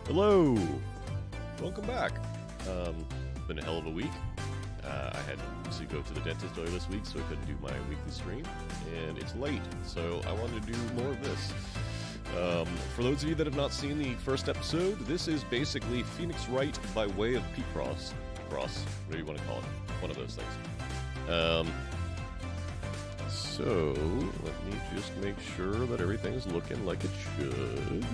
Hello! Welcome back. Been a hell of a week. I had to go to the dentist earlier this week, so I couldn't do my weekly stream. And it's late, so I wanted to do more of this. For those of you that have not seen the first episode, this is basically Phoenix Wright by way of Picross. Cross, whatever you want to call it. One of those things. So, let me just make sure that everything's looking like it should.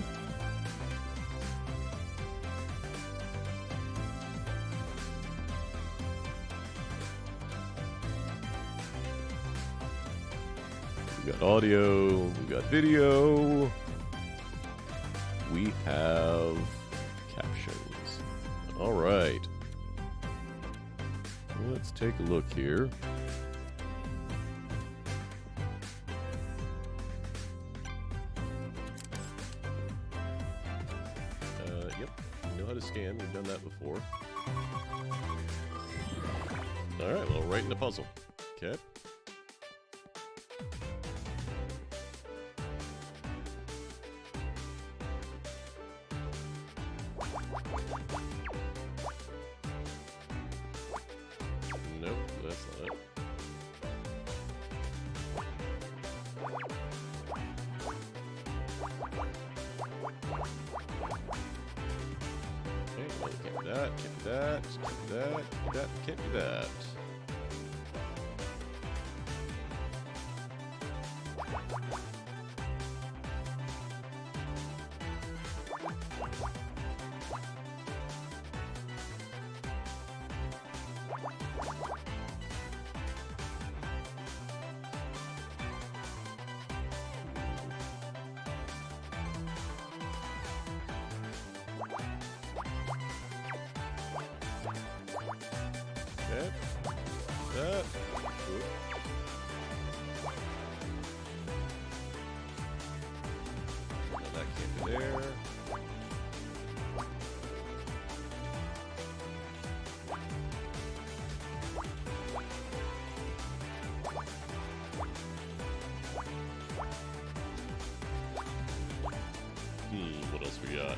We got audio, we got video, we have captions. All right. Let's take a look here. Yep, we know how to scan. We've done that before. All right, well, right in the puzzle. Okay. Nope, that's not it. Okay, well, can't do that, can't do that, can't do that, can't do that. Okay. That. Oop. No, that can't be there. What else we got?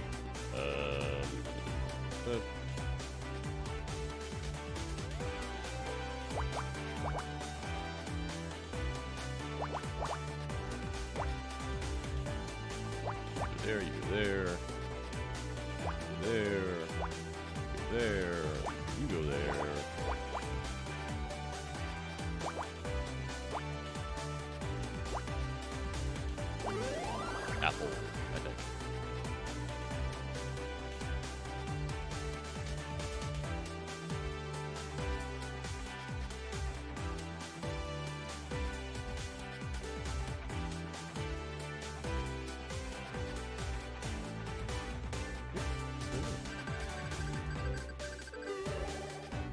There, you there. You there. You there. You go there. Apple, I think.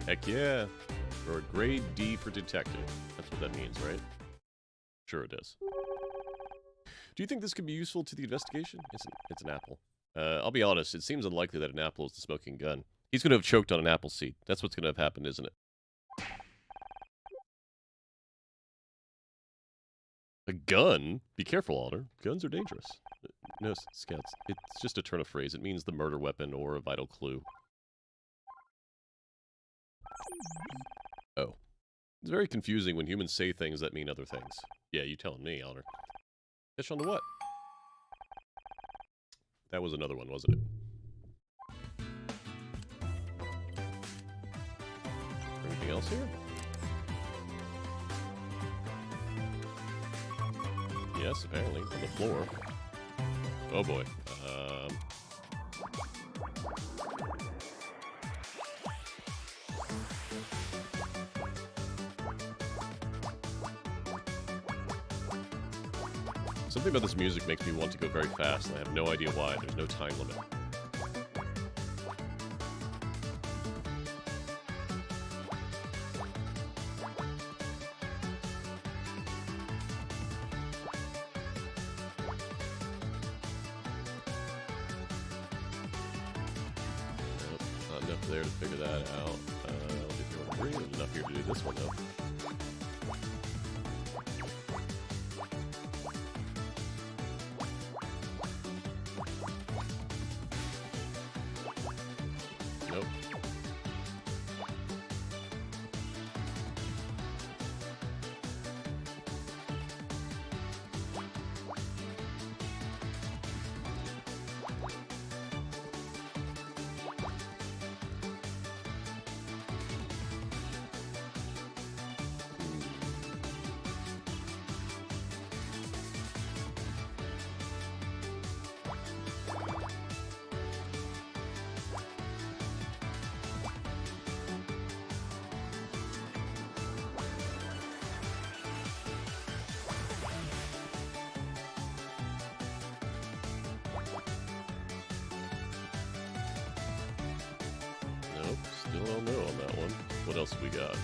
Heck yeah. Or a grade D for detective. That's what that means, right? Sure it is. Do you think this could be useful to the investigation? It's an apple. I'll be honest, it seems unlikely that an apple is the smoking gun. He's going to have choked on an apple seed. That's what's going to have happened, isn't it? A gun? Be careful, Alder. Guns are dangerous. No, Scouts. It's just a turn of phrase. It means the murder weapon or a vital clue. Oh. It's very confusing when humans say things that mean other things. Yeah, you telling me, Alder. Fish on the what? That was another one, wasn't it? Anything else here? Yes, apparently. On the floor. Oh boy. Something about this music makes me want to go very fast, and I have no idea why. There's no time limit. Nope, not enough there to figure that out. I'll get the order green. There's enough here to do this one, though. still don't know on that one. What else we got?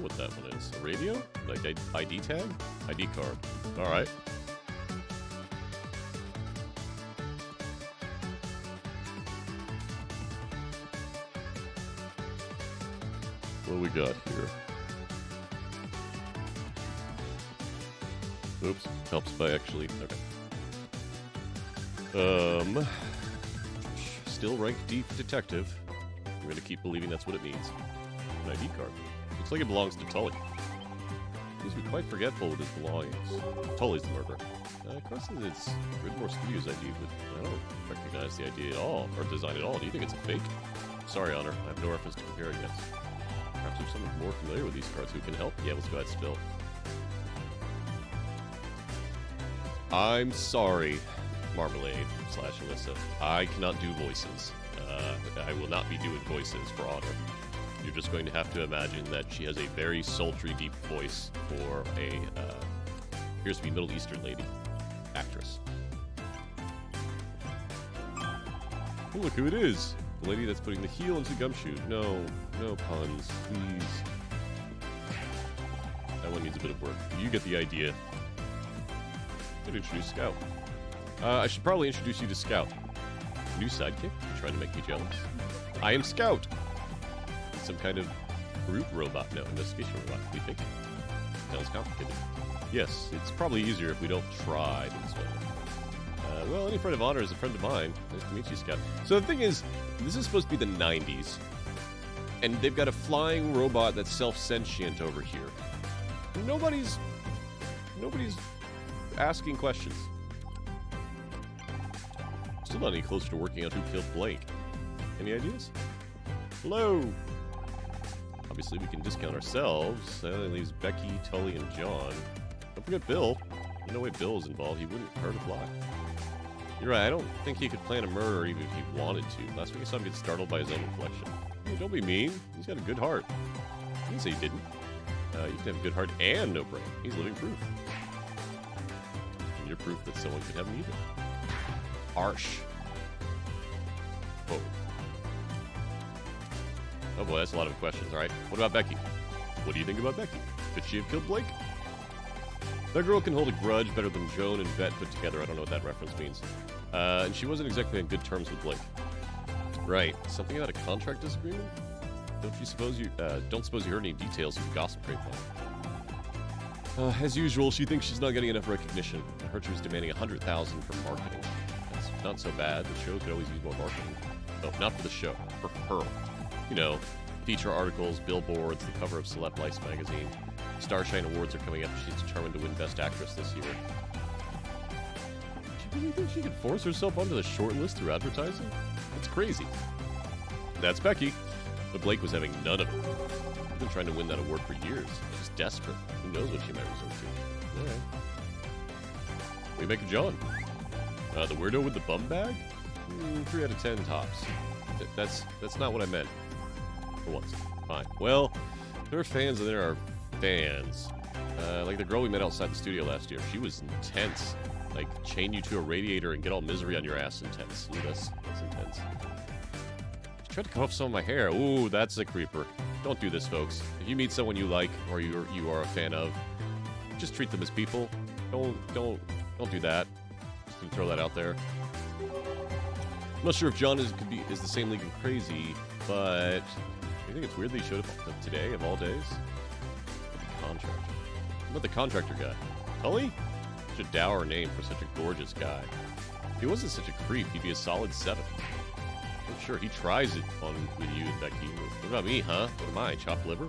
What that one is. A radio? Like ID tag? ID card. Alright. What do we got here? Oops. Helps by actually... Okay. Still rank D for detective. I'm gonna keep believing that's what it means. An ID card. Looks like it belongs to Tully. He's been quite forgetful with his belongings. Tully's the murderer. Of course, it's Ridmore Studios' ID, but I don't recognize the ID at all, or design at all. Do you think it's a fake? Sorry, Honor. I have no reference to compare against. Perhaps there's someone more familiar with these cards who can help? Yeah, let's go ahead and spill. I'm sorry, Marmalade/Alyssa. I cannot do voices. I will not be doing voices for Honor. You're just going to have to imagine that she has a very sultry, deep voice for a, appears to be Middle Eastern lady, actress. Oh, look who it is! The lady that's putting the heel into Gumshoe. No puns, please. That one needs a bit of work. You get the idea. I'm going to introduce Scout. I should probably introduce you to Scout. New sidekick? You're trying to make me jealous? I am Scout! Some kind of group robot. No, investigation robot. We think. Sounds complicated. Yes, it's probably easier if we don't try to explain it. Well, any friend of Honor is a friend of mine. Nice to meet you, Scout. So the thing is, this is supposed to be the 90s. And they've got a flying robot that's self-sentient over here. Nobody's asking questions. Still not any closer to working out who killed Blake. Any ideas? Hello! Obviously, we can discount ourselves. That only leaves Becky, Tully, and John. Don't forget Bill. No way Bill is involved. He wouldn't hurt a fly. You're right. I don't think he could plan a murder even if he wanted to. Last week I saw him get startled by his own reflection. Hey, don't be mean. He's got a good heart. I didn't say he didn't. You can have a good heart and no brain. He's living proof. And you're proof that someone could have neither. Arsh. Whoa. Oh boy, that's a lot of questions. Alright, what about Becky? What do you think about Becky? Could she have killed Blake? That girl can hold a grudge better than Joan and Bet put together. I don't know what that reference means. And she wasn't exactly on good terms with Blake. Right. Something about a contract disagreement? Don't suppose you heard any details of the gossip grapevine? As usual, she thinks she's not getting enough recognition. I heard she was demanding $100,000 for marketing. That's not so bad. The show could always use more marketing. No, not for the show. For her. You know, feature articles, billboards, the cover of Celeb Life magazine. Starshine Awards are coming up. She's determined to win Best Actress this year. Do you really think she could force herself onto the short list through advertising? That's crazy. That's Becky. But Blake was having none of it. She's been trying to win that award for years. She's desperate. Who knows what she might resort to. Alright. What do you make of John? The weirdo with the bum bag? 3 out of 10 tops. That's not what I meant. For once. Fine. Well, there are fans and there are fans. Like the girl we met outside the studio last year. She was intense. Like, chain you to a radiator and get all misery on your ass intense. Ooh, that's intense. She tried to cut off some of my hair. Ooh, that's a creeper. Don't do this, folks. If you meet someone you like or you are a fan of, just treat them as people. Don't do that. Just gonna throw that out there. I'm not sure if John is the same league of crazy, but I think it's weird that he showed up today of all days. The contractor. What about the contractor guy? Tully? Such a dour name for such a gorgeous guy. If he wasn't such a creep, he'd be a solid 7. I'm sure he tries it on with you and Becky. What about me, huh? What am I, chopped liver?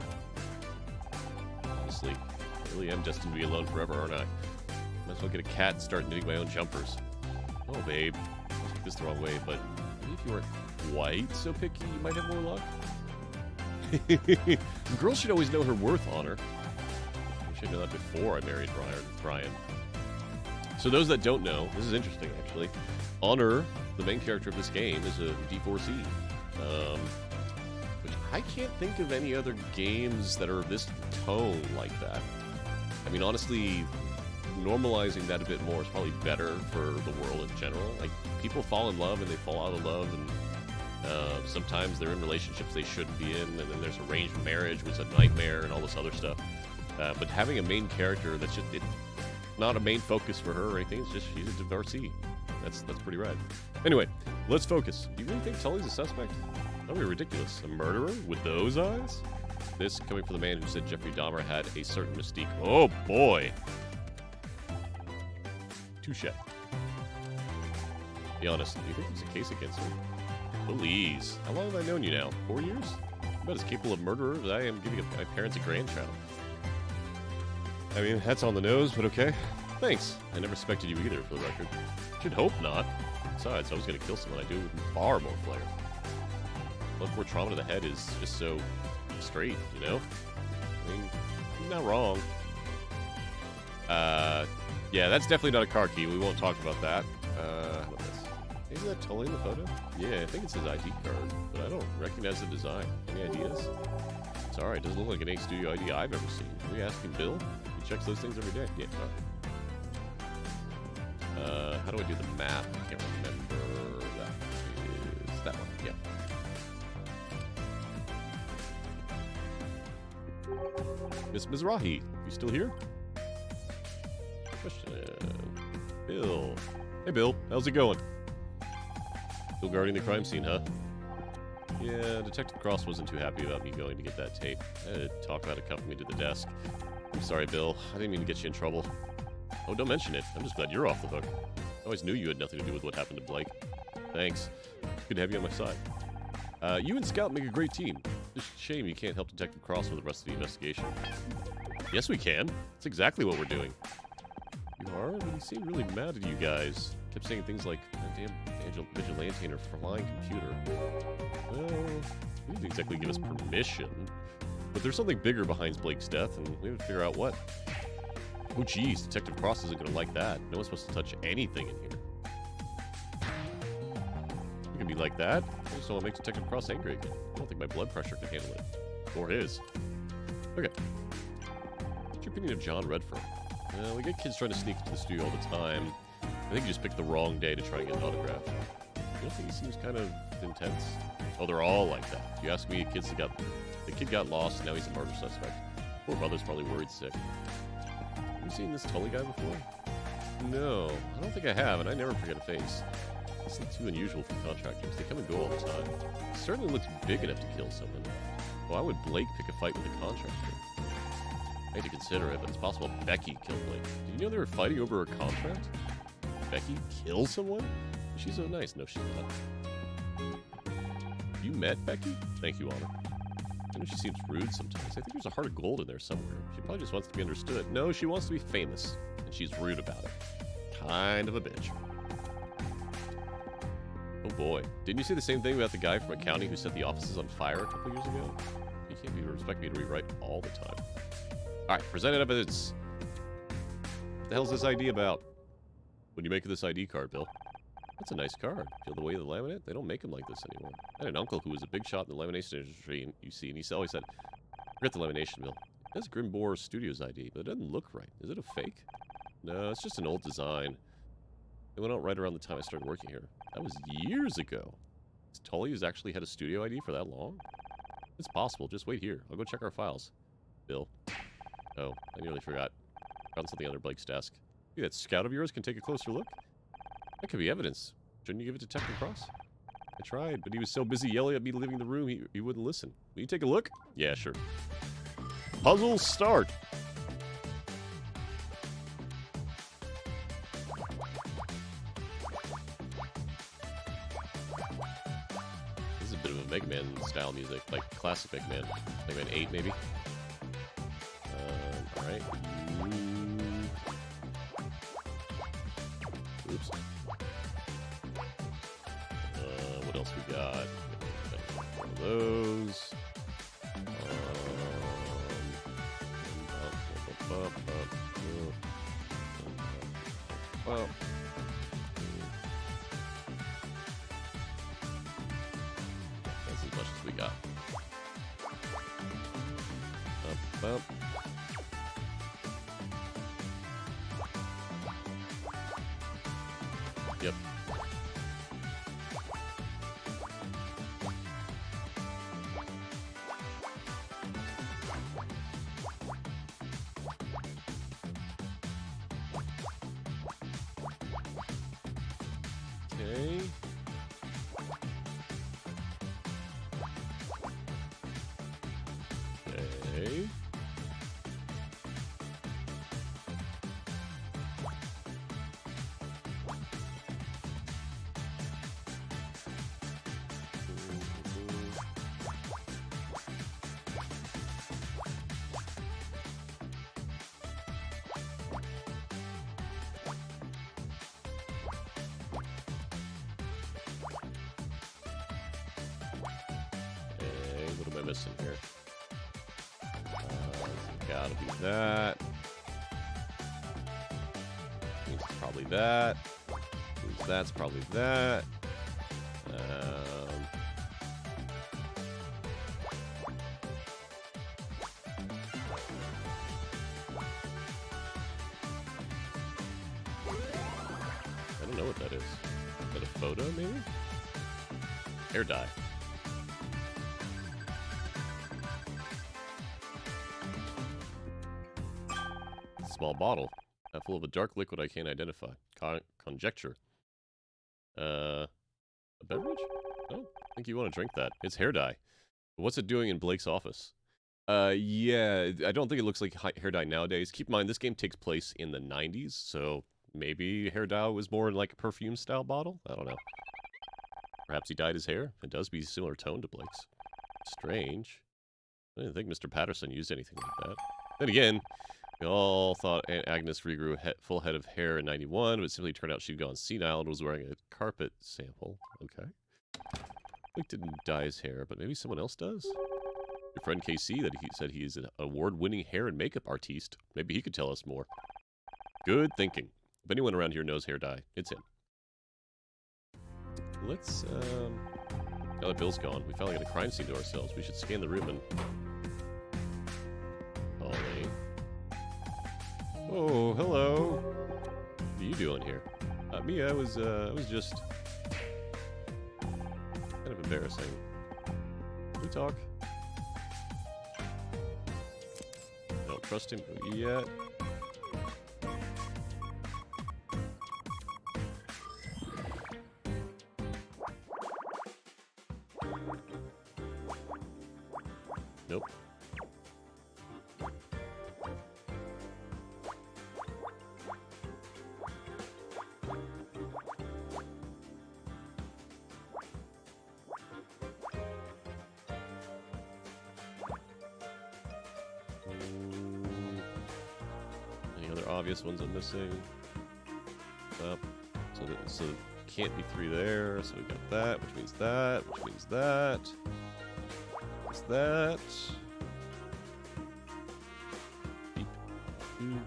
Honestly, I really am destined to be alone forever, aren't I? Might as well get a cat and start knitting my own jumpers. Oh, babe. take this the wrong way, but maybe if you weren't quite so picky, you might have more luck. Girls should always know her worth, Honor. I should know that before I married Brian. So those that don't know, this is interesting, actually. Honor, the main character of this game, is a D4C. Which I can't think of any other games that are this tone like that. I mean, honestly, normalizing that a bit more is probably better for the world in general. Like, people fall in love and they fall out of love, and sometimes they're in relationships they shouldn't be in, and then there's arranged marriage, which is a nightmare, and all this other stuff. But having a main character that's just not a main focus for her or anything, it's just she's a divorcee. That's pretty rad. Anyway, let's focus. Do you really think Tully's a suspect? That would be ridiculous. A murderer with those eyes? This coming from the man who said Jeffrey Dahmer had a certain mystique. Oh boy! Touche. Be honest, do you think there's a case against him? Please. How long have I known you now? 4 years? I'm about as capable of murderer as I am giving my parents a grandchild. I mean, that's on the nose, but okay. Thanks. I never suspected you either, for the record. Should hope not. Besides, if I was going to kill someone, I'd do it with far more flair. Look, where trauma to the head is just so straight, you know? I mean, you're not wrong. Yeah, that's definitely not a car key. We won't talk about that. How about this? Isn't that Tully in the photo? Yeah, I think it's his ID card, but I don't recognize the design. Any ideas? Sorry, it doesn't look like an A Studio ID I've ever seen. Are we asking Bill? He checks those things every day. Yeah, how do I do the map? I can't remember. That is that one. Yeah. Miss Mizrahi, you still here? Question. Bill. Hey, Bill. How's it going? Still guarding the crime scene, huh? Yeah, Detective Cross wasn't too happy about me going to get that tape. I had to talk about it cuffing me to the desk. I'm sorry, Bill. I didn't mean to get you in trouble. Oh, don't mention it. I'm just glad you're off the hook. I always knew you had nothing to do with what happened to Blake. Thanks. Good to have you on my side. You and Scout make a great team. It's a shame you can't help Detective Cross with the rest of the investigation. Yes, we can. That's exactly what we're doing. You are? I mean, he seemed really mad at you guys. Kept saying things like, damn vigilante and her flying computer. Well, he didn't exactly give us permission. But there's something bigger behind Blake's death, and we have to figure out what. Oh, geez, Detective Cross isn't going to like that. No one's supposed to touch anything in here. You can be like that. I just don't want to make Detective Cross angry again. I don't think my blood pressure can handle it. Or his. Okay. What's your opinion of John Redfern? Well, we get kids trying to sneak into the studio all the time. I think you just picked the wrong day to try and get an autograph. You don't think he seems kind of intense? Oh, they're all like that. If you ask me, the kid got lost, and now he's a murder suspect. Poor mother's probably worried sick. Have you seen this Tully guy before? No, I don't think I have, and I never forget a face. This isn't too unusual for contractors. They come and go all the time. He certainly looks big enough to kill someone. Why would Blake pick a fight with a contractor? I hate to consider it, but it's possible Becky killed Blake. Did you know they were fighting over a contract? Becky kill someone? She's so nice. No, she's not. You met Becky? Thank you, Honor. I know she seems rude sometimes. I think there's a heart of gold in there somewhere. She probably just wants to be understood. No, she wants to be famous, and she's rude about it. Kind of a bitch. Oh boy. Didn't you say the same thing about the guy from accounting who set the offices on fire a couple years ago? You can't be expect me to rewrite all the time. Alright, presented evidence. What the hell's this ID about? When you make this ID card, Bill? That's a nice card. Feel the weight of the laminate? They don't make them like this anymore. I had an uncle who was a big shot in the lamination industry, and you see, and he always said, forget the lamination, Bill. That's Grimbore's Studios ID, but it doesn't look right. Is it a fake? No, it's just an old design. It went out right around the time I started working here. That was years ago. Has Tully has actually had a studio ID for that long? It's possible. Just wait here. I'll go check our files. Bill. Oh, I nearly forgot. Found something under Blake's desk. Maybe that scout of yours can take a closer look? That could be evidence. Shouldn't you give it to Detective Cross? I tried, but he was so busy yelling at me leaving the room, he wouldn't listen. Will you take a look? Yeah, sure. Puzzle start! This is a bit of a Mega Man style music, like classic Mega Man. Mega Man 8, maybe? Alright. Oops. got one of those. That's as much as we got. Up. Yep. Okay. Okay. What am I missing here? Gotta be that. Means it's probably that. Means that's probably that. I don't know what that is. Is that a photo, maybe? Hair dye. Small bottle, full of a dark liquid I can't identify. Conjecture. A beverage? Oh, I think you want to drink that. It's hair dye. What's it doing in Blake's office? Yeah, I don't think it looks like hair dye nowadays. Keep in mind, this game takes place in the 90s, so maybe hair dye was more in like a perfume-style bottle? I don't know. Perhaps he dyed his hair? It does be a similar tone to Blake's. Strange. I didn't think Mr. Patterson used anything like that. Then again, we all thought Aunt Agnes regrew a full head of hair in 91, but it simply turned out she'd gone senile and was wearing a carpet sample. Okay. Blake didn't dye his hair, but maybe someone else does? Your friend KC that he said he's an award-winning hair and makeup artiste. Maybe he could tell us more. Good thinking. If anyone around here knows hair dye, it's him. Let's, now that Bill's gone, we finally got a crime scene to ourselves. We should scan the room and... Ollie. Oh, hello. What are you doing here? Me, I was just... kind of embarrassing. Can we talk? I don't trust him yet. Nope. Any other obvious ones I'm missing? Up. So can't be 3 there. So we got that, which means that, which means that. What's that? Beep. 2.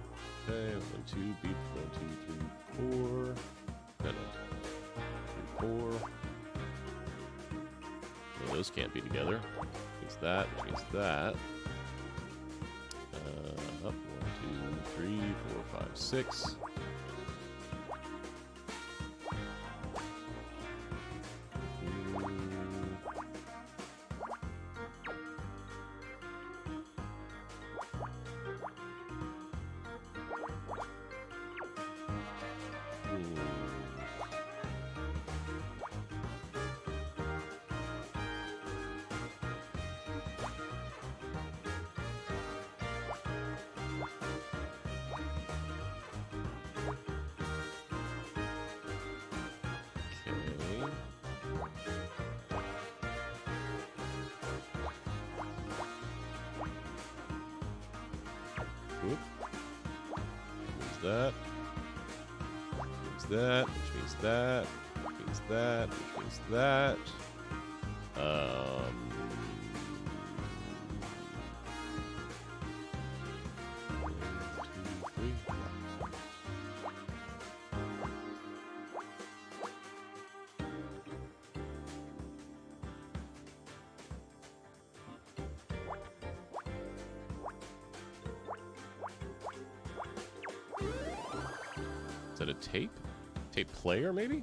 Okay, 1, 2, beep. 1, 2, 3, 4. No, 3, 4. No, those can't be together. Which means that, which means that. Up. 1, 2, 3, 4, 5, 6. Whoop. Means that. Means that. Which means that. Which means that. Which means that. Is that a tape? Tape player, maybe?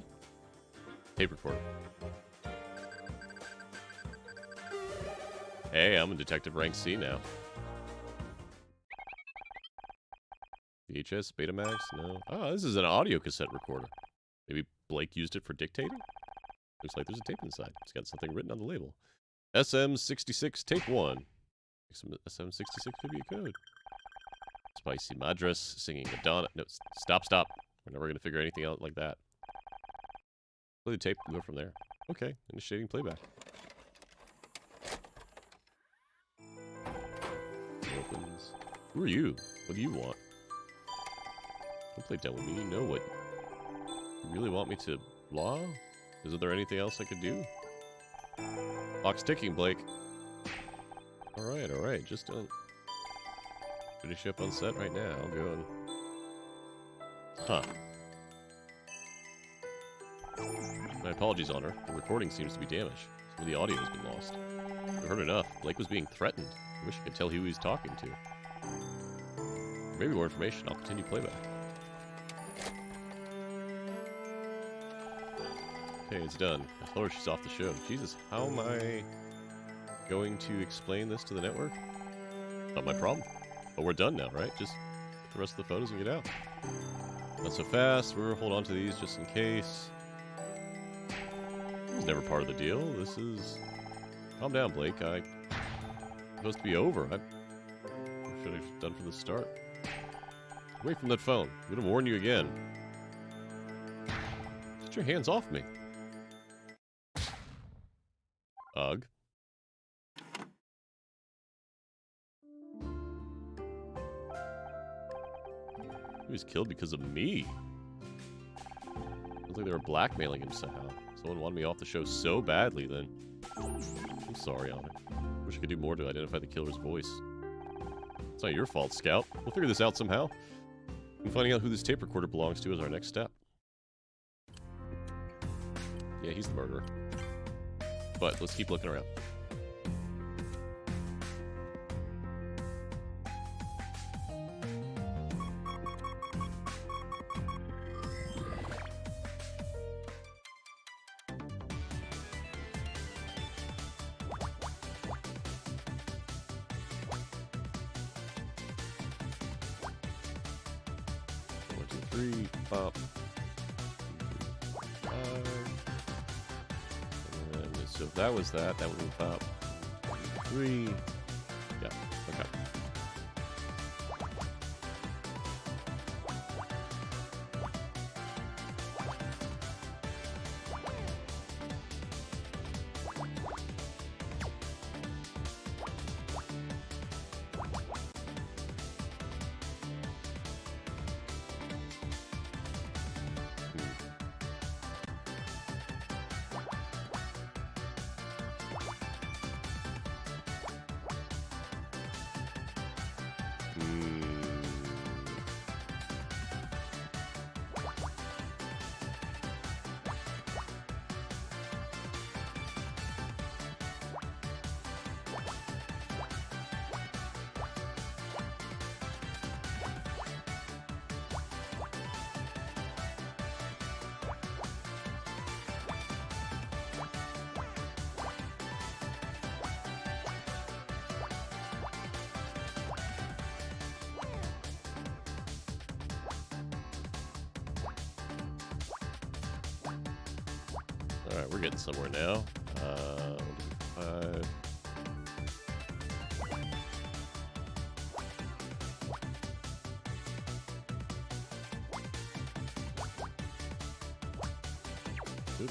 Tape recorder. Hey, I'm a detective rank C now. VHS, Betamax, no. Oh, this is an audio cassette recorder. Maybe Blake used it for dictating? Looks like there's a tape inside. It's got something written on the label. SM66 tape 1. SM66 could be a code. Spicy Madras singing Madonna. No, stop. We're never going to figure anything out like that. Play the tape, we'll go from there. Okay, initiating playback. Opens. Who are you? What do you want? Don't play dumb with me. You know what. You really want me to blah? Is there anything else I could do? Clock's ticking, Blake. Alright. Just don't finish up on set right now. I'll go and... Huh. My apologies, Honor. The recording seems to be damaged. Some of the audio has been lost. I've heard enough. Blake was being threatened. I wish I could tell who he was talking to. For maybe more information, I'll continue playback. Okay, it's done. I told her she's off the show. Jesus, how am I going to explain this to the network? Not my problem. But we're done now, right? Just get the rest of the photos and get out. Not so fast. We're gonna hold on to these just in case. This was never part of the deal. This is... Calm down, Blake. It's supposed to be over. I should have done from the start. Away from that phone. I'm gonna warn you again. Get your hands off me. Ugh. He was killed because of me. Looks like they were blackmailing him somehow. Someone wanted me off the show so badly then. I'm sorry, Honor. Wish I could do more to identify the killer's voice. It's not your fault, Scout. We'll figure this out somehow. And finding out who this tape recorder belongs to is our next step. Yeah, he's the murderer. But let's keep looking around. Three, pop. 5. And so if that was that would be pop. 3. Yeah, okay. Alright, we're getting somewhere now. 5. Good.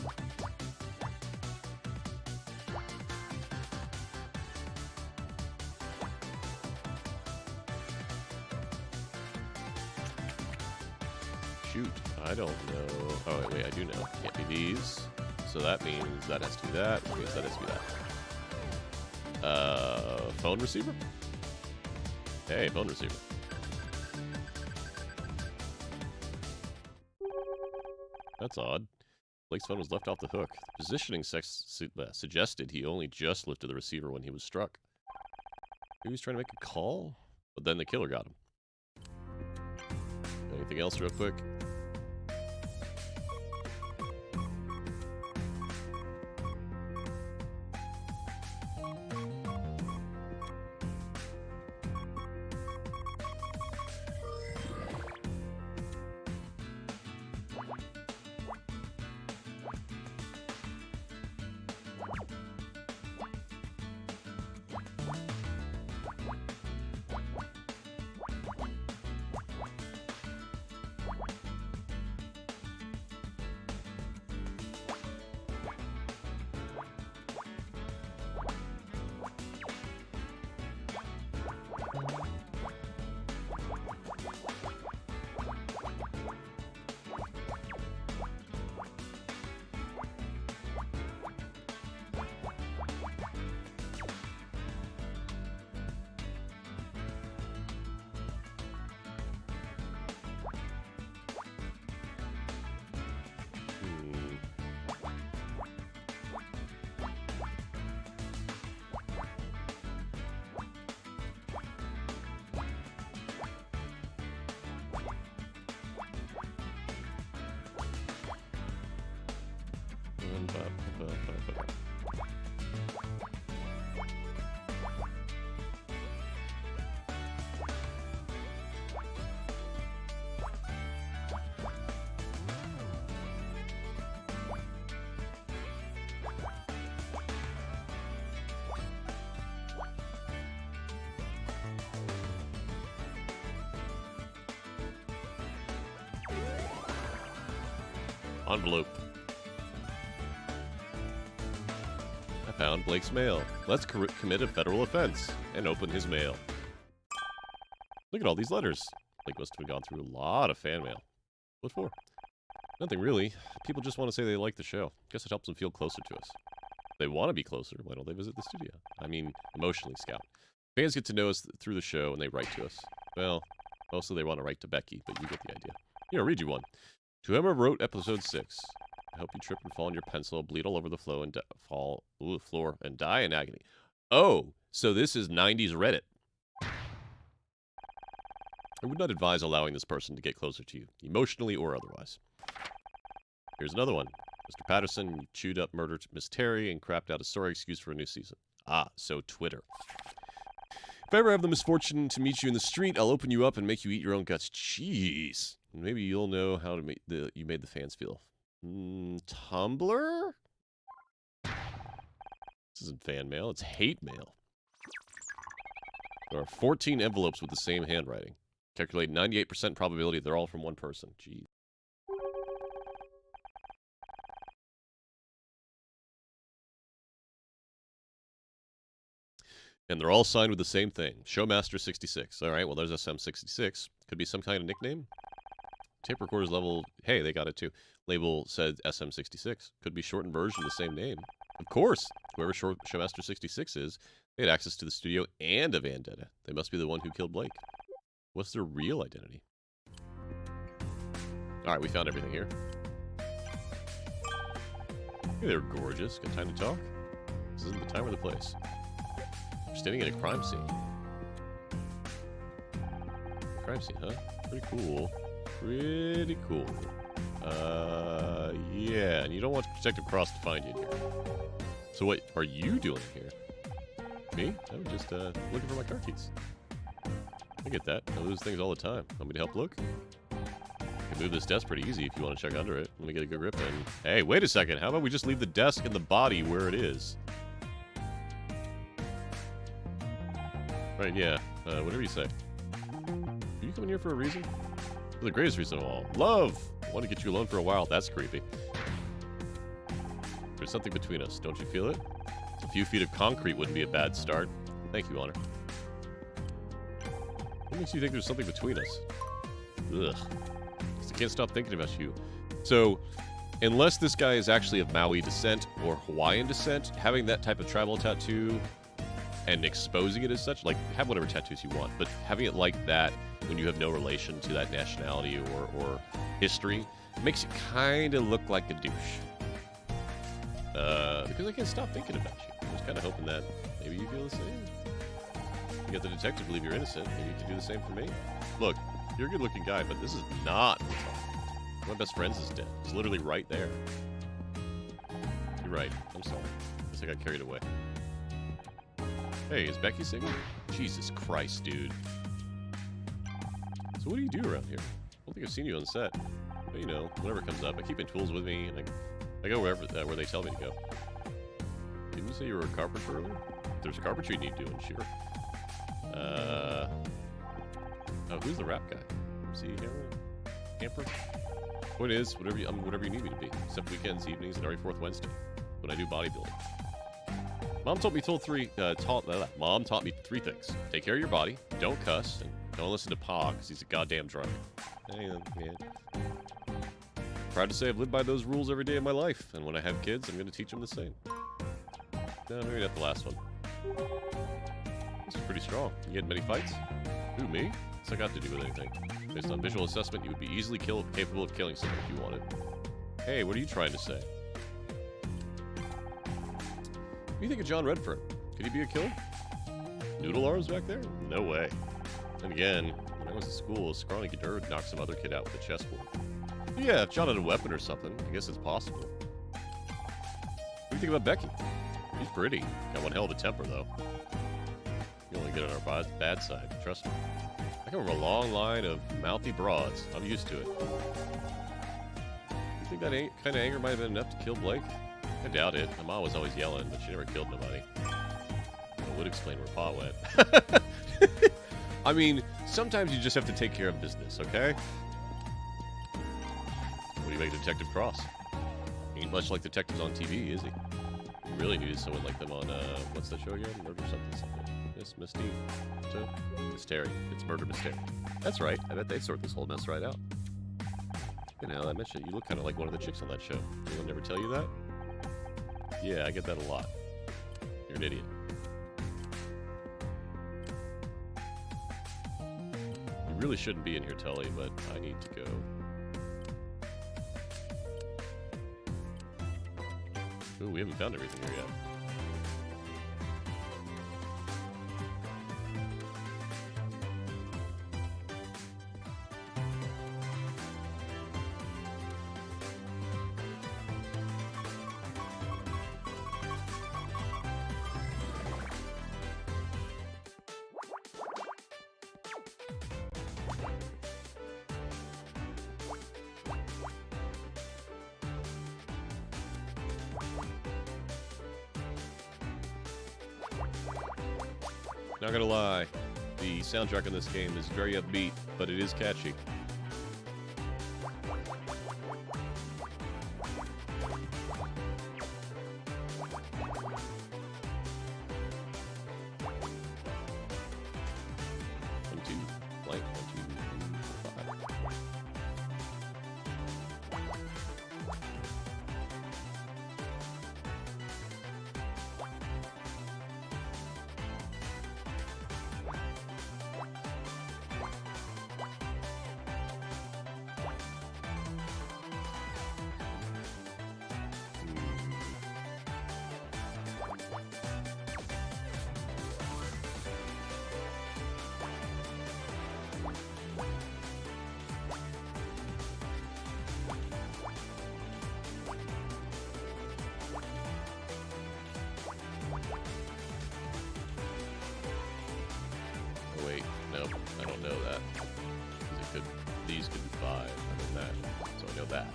Shoot, I don't know. Oh, wait, I do know. Can't be these. So that means that has to be that. Which means that has to be that. Phone receiver? Hey, phone receiver. That's odd. Blake's phone was left off the hook. The positioning suggested he only just lifted the receiver when he was struck. Maybe he was trying to make a call, but then the killer got him. Anything else real quick? Envelope. I found Blake's mail. Let's commit a federal offense and open his mail. Look at all these letters. Blake must have gone through a lot of fan mail. What for? Nothing really. People just want to say they like the show. Guess it helps them feel closer to us. If they want to be closer, why don't they visit the studio? I mean, emotionally, Scout. Fans get to know us through the show and they write to us. Well, mostly they want to write to Becky, but you get the idea. Here, I'll read you one. To whoever wrote episode 6, I hope you trip and fall on your pencil, bleed all over the floor, and floor, and die in agony. Oh, so this is 90s Reddit. I would not advise allowing this person to get closer to you, emotionally or otherwise. Here's another one. Mr. Patterson, you chewed up murdered Miss Terry and crapped out a sorry excuse for a new season. Ah, so Twitter. If I ever have the misfortune to meet you in the street, I'll open you up and make you eat your own guts. Jeez. Maybe you'll know how to make you made the fans feel. Tumblr? This isn't fan mail, it's hate mail. There are 14 envelopes with the same handwriting. Calculate 98% probability they're all from one person. Jeez. And they're all signed with the same thing. Showmaster66. Alright, well there's SM66. Could be some kind of nickname. Tape recorder's level, hey, they got it too. Label said SM66. Could be shortened version of the same name. Of course, whoever Showmaster66 is, they had access to the studio and a vendetta. They must be the one who killed Blake. What's their real identity? Alright, we found everything here. Hey, they're gorgeous. Got time to talk? This isn't the time or the place. We're standing at a crime scene. Crime scene, huh? Pretty cool. Pretty cool. Yeah, and you don't want Detective Cross to find you in here. So what are you doing here? Me? I'm just looking for my car keys. I get that. I lose things all the time. Want me to help look? I can move this desk pretty easy if you want to check under it. Let me get a good grip and... Hey, wait a second. How about we just leave the desk and the body where it is? Right, yeah. Whatever you say. Are you coming here for a reason? For the greatest reason of all. Love! I want to get you alone for a while. That's creepy. There's something between us. Don't you feel it? A few feet of concrete wouldn't be a bad start. Thank you, Honor. What makes you think there's something between us? Ugh. I can't stop thinking about you. So, unless this guy is actually of Maui descent or Hawaiian descent, having that type of tribal tattoo and exposing it as such, like, have whatever tattoos you want, but having it like that when you have no relation to that nationality or history makes it kind of look like a douche. Because I can't stop thinking about you. I was kind of hoping that maybe you feel the same. You get the detective to believe you're innocent. Maybe you can do the same for me. Look, you're a good-looking guy, but this is not what's wrong. One of my best friends is dead. He's literally right there. You're right. I'm sorry. I guess I got carried away. Hey, is Becky singing? Jesus Christ, dude. So what do you do around here? I don't think I've seen you on set. But, you know, whatever comes up. I keep my tools with me, and I go wherever where they tell me to go. Didn't you say you were a carpenter earlier? If there's a carpentry you need doing, sure. Oh, who's the rap guy? MC Hamper? Point is, whatever you need me to be. Except weekends, evenings, and every fourth Wednesday when I do bodybuilding. Mom taught me three things. Take care of your body, don't cuss, and don't listen to Pa, because he's a goddamn drunk. Yeah. Proud to say I've lived by those rules every day of my life, and when I have kids, I'm going to teach them the same. No, maybe not the last one. This is pretty strong. You get many fights? Who, me? What's that got to do with anything? Based on visual assessment, you would be easily capable of killing someone if you wanted. Hey, what are you trying to say? What do you think of John Redfern? Could he be a killer? Noodle arms back there? No way. And again, when I was in school, a scrawny nerd knocked some other kid out with a chessboard. Yeah, if John had a weapon or something, I guess it's possible. What do you think about Becky? She's pretty. Got one hell of a temper, though. You only get on our bad side, trust me. I come from a long line of mouthy broads. I'm used to it. You think that kind of anger might have been enough to kill Blake? I doubt it. My mom was always yelling, but she never killed nobody. That would explain where Pa went. I mean, sometimes you just have to take care of business, okay? What do you make Detective Cross? He ain't much like detectives on TV, is he? You really needed someone like them on, what's that show again? Murder something. Miss T. Mystery. It's Murder Mystery. That's right. I bet they'd sort this whole mess right out. You know, I mentioned you look kind of like one of the chicks on that show. Anyone never tell you that? Yeah, I get that a lot. You're an idiot. You really shouldn't be in here, Tully, but I need to go. Ooh, we haven't found everything here yet. Not gonna lie, the soundtrack in this game is very upbeat, but it is catchy. Wait, nope, I don't know that. Because these could be 5, I know that, so I know that.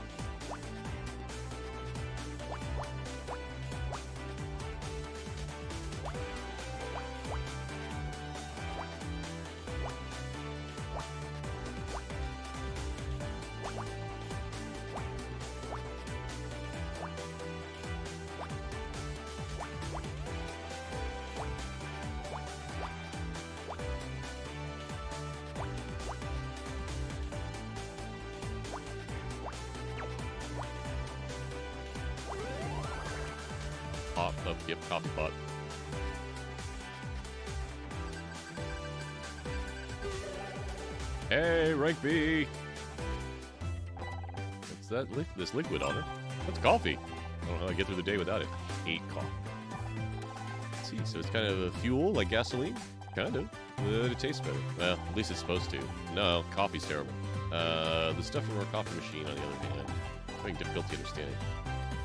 Yep, coffee pot. Hey, rank B! What's that? This liquid on it? That's coffee. I don't know how I get through the day without it. Hate coffee. Let's see, so it's kind of a fuel, like gasoline? Kind of. But it tastes better. Well, at least it's supposed to. No, coffee's terrible. The stuff from our coffee machine, on the other hand, I'm having difficulty understanding.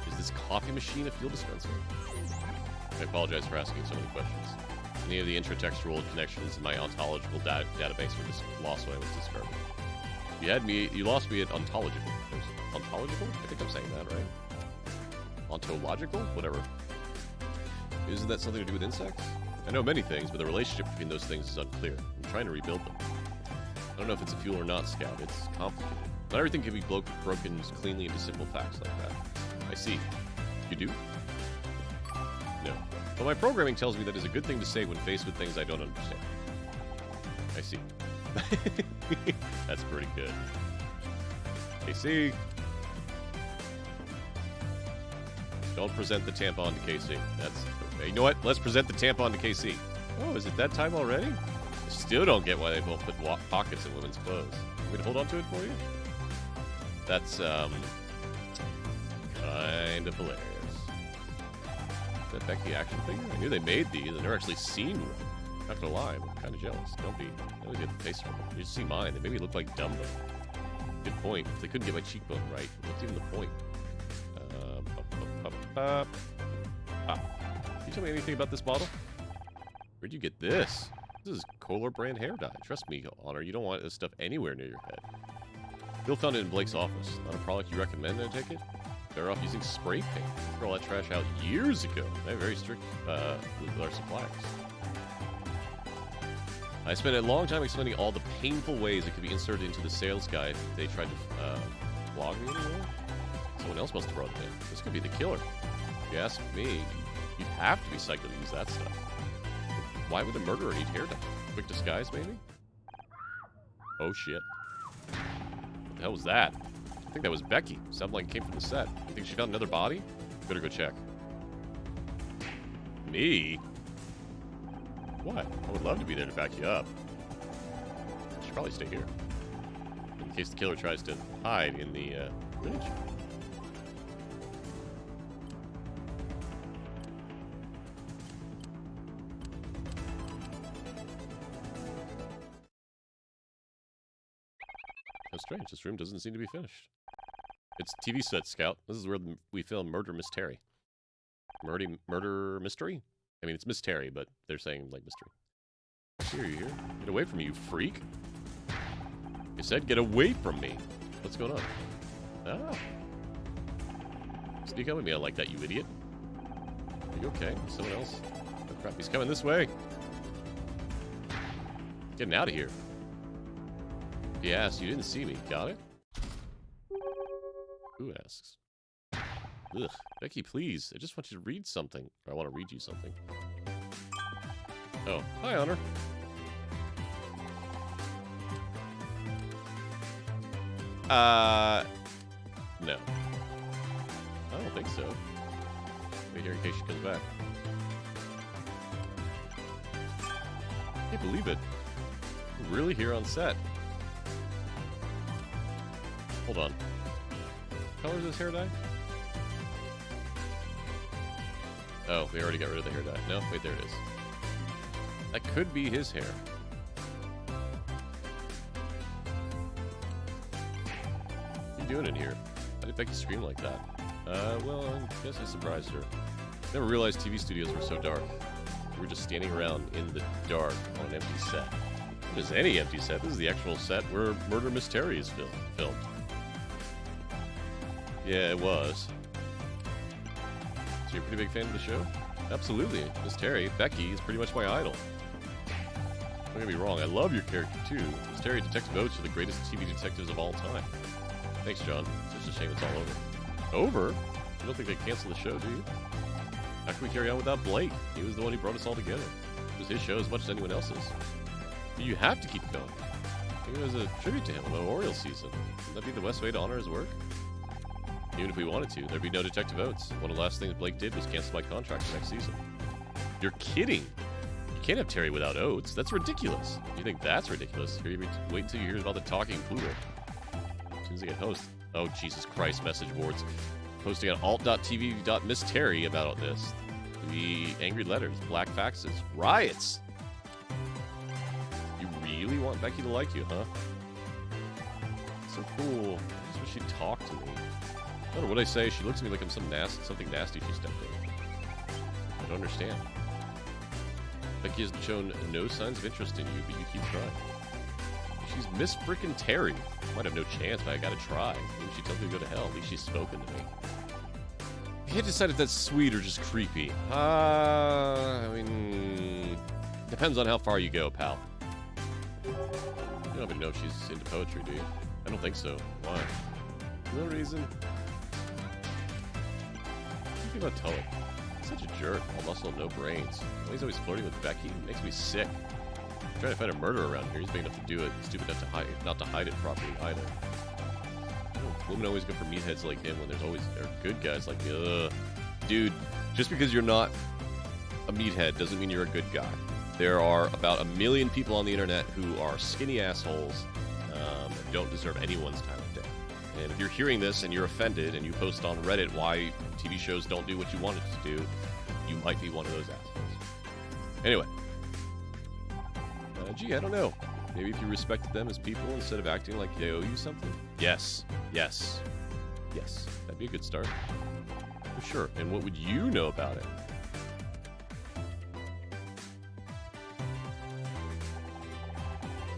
Is this coffee machine a fuel dispenser? I apologize for asking so many questions. Any of the intratextual connections in my ontological database were just lost when I was discarded. You lost me at ontological. Ontological? I think I'm saying that right. Ontological? Whatever. Isn't that something to do with insects? I know many things, but the relationship between those things is unclear. I'm trying to rebuild them. I don't know if it's a fuel or not, Scout. It's complicated. Not everything can be broken cleanly into simple facts like that. I see. You do? No. But my programming tells me that is a good thing to say when faced with things I don't understand. I see. That's pretty good. KC! Don't present the tampon to KC. That's... Okay. You know what? Let's present the tampon to KC. Oh, is it that time already? I still don't get why they both put pockets in women's clothes. Want me to hold on to it for you? That's, kind of hilarious. Is that Becky action figure? I knew they made these. I've never actually seen one. Not gonna lie, I'm kind of jealous. Don't be. I always get the face from them. You just see mine. They made me look like Dumbo. Good point. If they couldn't get my cheekbone right, what's even the point? Can you tell me anything about this bottle? Where'd you get this? This is Kohler brand hair dye. Trust me, Honor, you don't want this stuff anywhere near your head. Bill found it in Blake's office. Not a product you recommend, I take it? Better off using spray paint. Threw all that trash out years ago. They're very strict with our suppliers. I spent a long time explaining all the painful ways it could be inserted into the sales guide if they tried to flog me anywhere. Someone else must have brought it in. This could be the killer. If you ask me, you'd have to be psycho to use that stuff. Why would a murderer need hair dye? Quick disguise, maybe? Oh, shit. What the hell was that? I think that was Becky. Sounded like it came from the set. You think she found another body? Better go check. Me? What? I would love to be there to back you up. I should probably stay here. In case the killer tries to hide in the bridge. How strange. This room doesn't seem to be finished. It's TV set, Scout. This is where we film Murder Miss Terry. Murder mystery? I mean, it's Miss Terry, but they're saying, like, mystery. Here, you here? Get away from me, you freak. You said get away from me. What's going on? Ah. Sneak up with me, I like that, you idiot. Are you okay? Someone else? Oh, crap, he's coming this way. Getting out of here. He asked, you didn't see me. Got it? Who asks? Ugh. Becky, please. I just want you to read something. Or I want to read you something. Oh. Hi, Honor. No. I don't think so. Wait here in case she comes back. I can't believe it. We're really here on set. Hold on. What color is this hair dye? Oh, we already got rid of the hair dye. No, wait, there it is. That could be his hair. What are you doing in here? Why did Becky scream like that? Well, I guess I surprised her. Never realized TV studios were so dark. We were just standing around in the dark on an empty set. What is any empty set? This is the actual set where Murder Miss Terry is filmed. Yeah, it was. So you're a pretty big fan of the show? Absolutely. Miss Terry, Becky, is pretty much my idol. Don't get me wrong, I love your character too. Miss Terry, Detective Oates are the greatest TV detectives of all time. Thanks, John. It's just a shame it's all over. Over? You don't think they cancel the show, do you? How can we carry on without Blake? He was the one who brought us all together. It was his show as much as anyone else's. You have to keep going. Maybe it was a tribute to him, a memorial season. Wouldn't that be the best way to honor his work? Even if we wanted to, there'd be no Detective Oates. One of the last things Blake did was cancel my contract for next season. You're kidding! You can't have Terry without Oates. That's ridiculous. You think that's ridiculous? Here, wait until you hear about the talking poodle. As soon as I get host. Oh, Jesus Christ, message boards. Posting on alt.tv.missterry about this. The angry letters, black faxes, riots. You really want Becky to like you, huh? So cool. I just wish she'd talk to me. I don't know what I say. She looks at me like I'm something nasty she stepped in. I don't understand. Becky has shown no signs of interest in you, but you keep trying. She's Miss Frickin' Terry. Might have no chance, but I gotta try. Maybe she tells me to go to hell. At least she's spoken to me. I can't decide if that's sweet or just creepy. I mean... Depends on how far you go, pal. You don't even know if she's into poetry, do you? I don't think so. Why? No reason. What do you think about Tully? He's such a jerk. All muscle, no brains. He's always flirting with Becky. It makes me sick. I'm trying to find a murderer around here. He's big enough to do it. He's stupid enough to hide it, not to hide it properly either. Women always go for meatheads like him when there are good guys like me. Ugh. Dude, just because you're not a meathead doesn't mean you're a good guy. There are about 1 million people on the internet who are skinny assholes and don't deserve anyone's time of day. And if you're hearing this and you're offended and you post on Reddit why TV shows don't do what you want it to do, you might be one of those assholes. Anyway. Gee, I don't know. Maybe if you respected them as people instead of acting like they owe you something? Yes. Yes. Yes. That'd be a good start. For sure. And what would you know about it?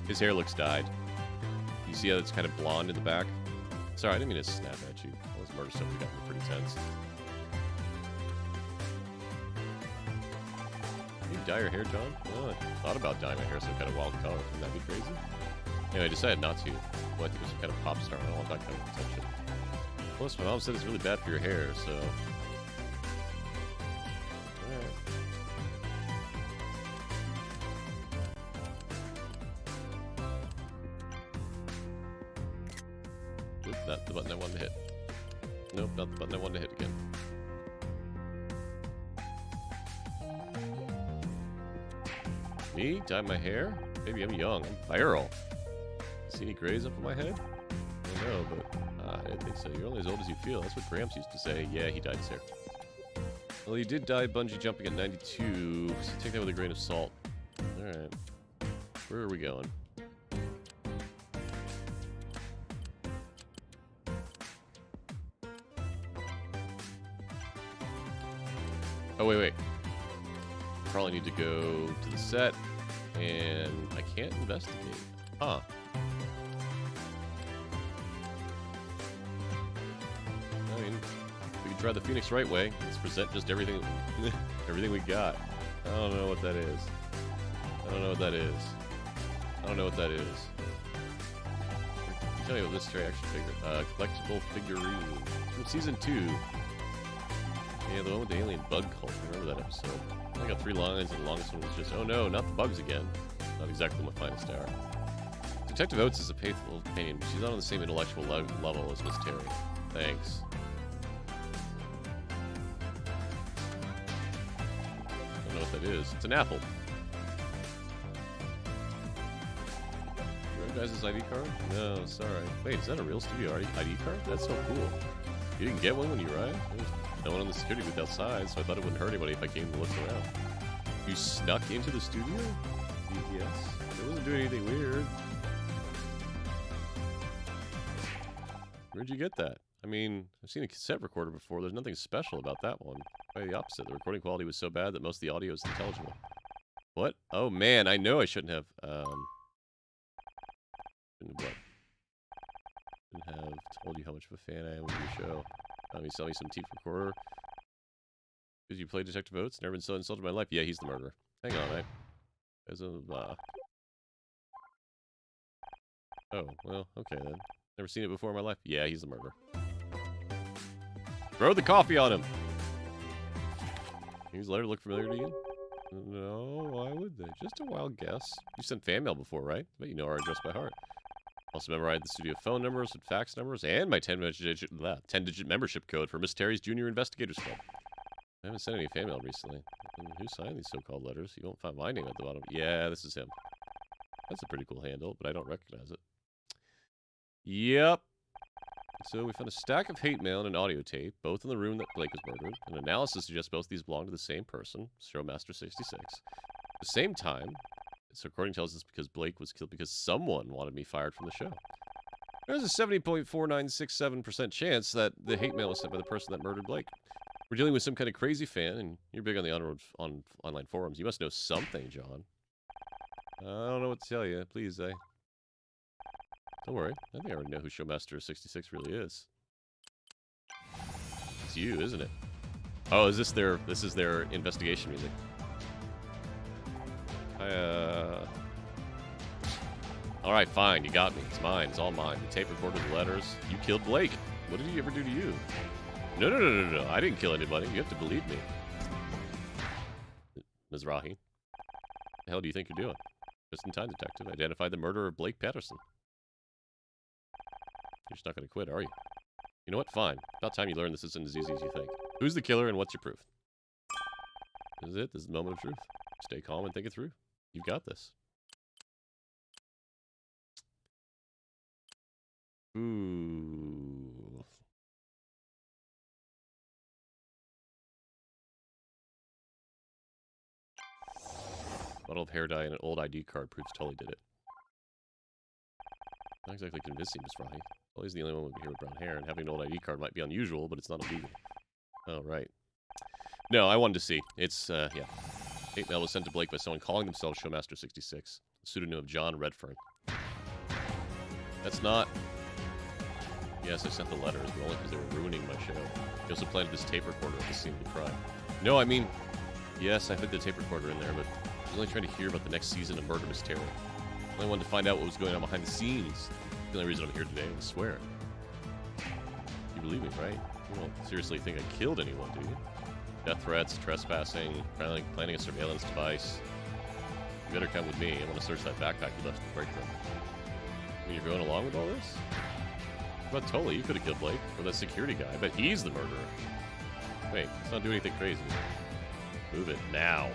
His hair looks dyed. You see how it's kind of blonde in the back? Sorry, I didn't mean to snap at you. All this murder stuff got me pretty tense. You dye your hair, John? Oh, I thought about dyeing my hair some kind of wild color. Wouldn't that be crazy? Anyway, I decided not to. Well, I think it was some kind of pop star. I don't want that kind of attention. Plus, my mom said it's really bad for your hair, so... Alright. Oop, not the button I wanted to hit. Nope, not the button I wanted to hit again. Me? Dye my hair? Maybe I'm young. I'm viral. See any grays up on my head? I don't know, but I didn't think so. You're only as old as you feel. That's what Gramps used to say. Yeah, he dyed his hair. Well, he did die bungee jumping at 92, so take that with a grain of salt. Alright. Where are we going? Oh, wait. Probably need to go to the set, and I can't investigate. Huh. I mean, we can try the Phoenix right way. Let's present just everything, everything we got. I don't know what that is. I don't know what that is. I don't know what that is. I'll tell you what this Terry action figure, collectible figurine from season 2. Yeah, the one with the alien bug cult. I remember that episode. I got 3 lines, and the longest one was just, oh no, not the bugs again. Not exactly my finest hour. Detective Oates is a faithful companion, but she's not on the same intellectual level as Miss Terry. Thanks. I don't know what that is. It's an apple. You recognize his ID card? No, sorry. Wait, is that a real studio ID card? That's so cool. You didn't get one when you arrived? There's no one on the security booth outside, so I thought it wouldn't hurt anybody if I came to look around. You snuck into the studio? Yes. It wasn't doing anything weird. Where'd you get that? I mean, I've seen a cassette recorder before. There's nothing special about that one. Quite the opposite. The recording quality was so bad that most of the audio is intelligible. What? Oh man, I know I shouldn't have, shouldn't have told you how much of a fan I am of your show. You sell me some tape recorder. Because you play Detective Oates? Never been so insulted in my life. Yeah, he's the murderer. Hang on, As a, Oh, well, okay then. Never seen it before in my life? Yeah, he's the murderer. Throw the coffee on him! These letters look familiar to you? No, why would they? Just a wild guess. You sent fan mail before, right? I bet you know our address by heart. Also memorized the studio phone numbers and fax numbers and my 10-digit membership code for Miss Terry's Junior Investigators Club. I haven't sent any fan mail recently. Who signed these so-called letters? You won't find my name at the bottom. Yeah, this is him. That's a pretty cool handle, but I don't recognize it. Yep. So we found a stack of hate mail and an audio tape, both in the room that Blake was murdered. An analysis suggests both these belong to the same person, Showmaster66. At the same time, so recording tells us because Blake was killed because someone wanted me fired from the show. There's a 70.4967% chance that the hate mail was sent by the person that murdered Blake. We're dealing with some kind of crazy fan, and you're big on the online forums. You must know something, John. I don't know what to tell you. Please, don't worry. I think I already know who Showmaster66 really is. It's you, isn't it? Oh, this is their investigation music. Alright, fine, you got me. It's mine. It's all mine. The tape recorded the letters. You killed Blake. What did he ever do to you? No. I didn't kill anybody. You have to believe me. Mizrahi. The hell do you think you're doing? Just in time, detective. Identified the murderer of Blake Patterson. You're just not going to quit, are you? You know what? Fine. About time you learn this isn't as easy as you think. Who's the killer and what's your proof? This is it. This is the moment of truth. Stay calm and think it through. You've got this. Ooh. Bottle of hair dye and an old ID card proves Tully did it. Not exactly convincing, Miss Rahi. Tully's the only one here with brown hair, and having an old ID card might be unusual, but it's not illegal. Oh, right. No, I wanted to see. It's, yeah. Hate mail was sent to Blake by someone calling themselves Showmaster66. The pseudonym of John Redfern. That's not... Yes, I sent the letters, but only because they were ruining my show. He also planted this tape recorder at the scene of the crime. No, I mean... Yes, I put the tape recorder in there, but I was only trying to hear about the next season of Murder, Miss Terry. I only wanted to find out what was going on behind the scenes. The only reason I'm here today, I swear. You believe me, right? You don't seriously think I killed anyone, do you? Death threats, trespassing, planning a surveillance device. You better come with me. I want to search that backpack you left in the break room. I mean, you're going along with all this? What about Tully? You could have killed Blake. Or that security guy. I bet he's the murderer. Wait, let's not do anything crazy. Move it now.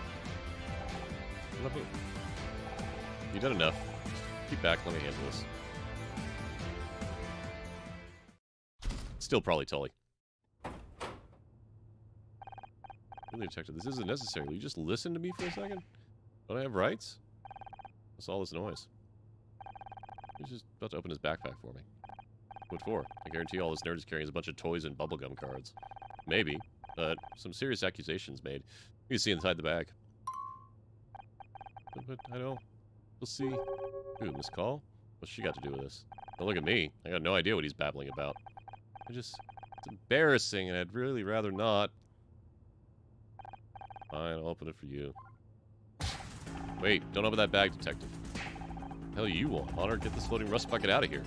You've done enough. Keep back, let me handle this. Still probably Tully. Really, detective, this isn't necessary. Will you just listen to me for a second? Don't I have rights? What's all this noise? He's just about to open his backpack for me. What for? I guarantee all this nerd is carrying is a bunch of toys and bubblegum cards. Maybe, but some serious accusations made. You can see inside the bag. But I don't... We'll see. Ooh, Miss Call? What's she got to do with this? Don't look at me. I got no idea what he's babbling about. It's embarrassing, and I'd really rather not. Fine, I'll open it for you. Wait, don't open that bag, detective. What the hell you want? Honor, get this floating rust bucket out of here.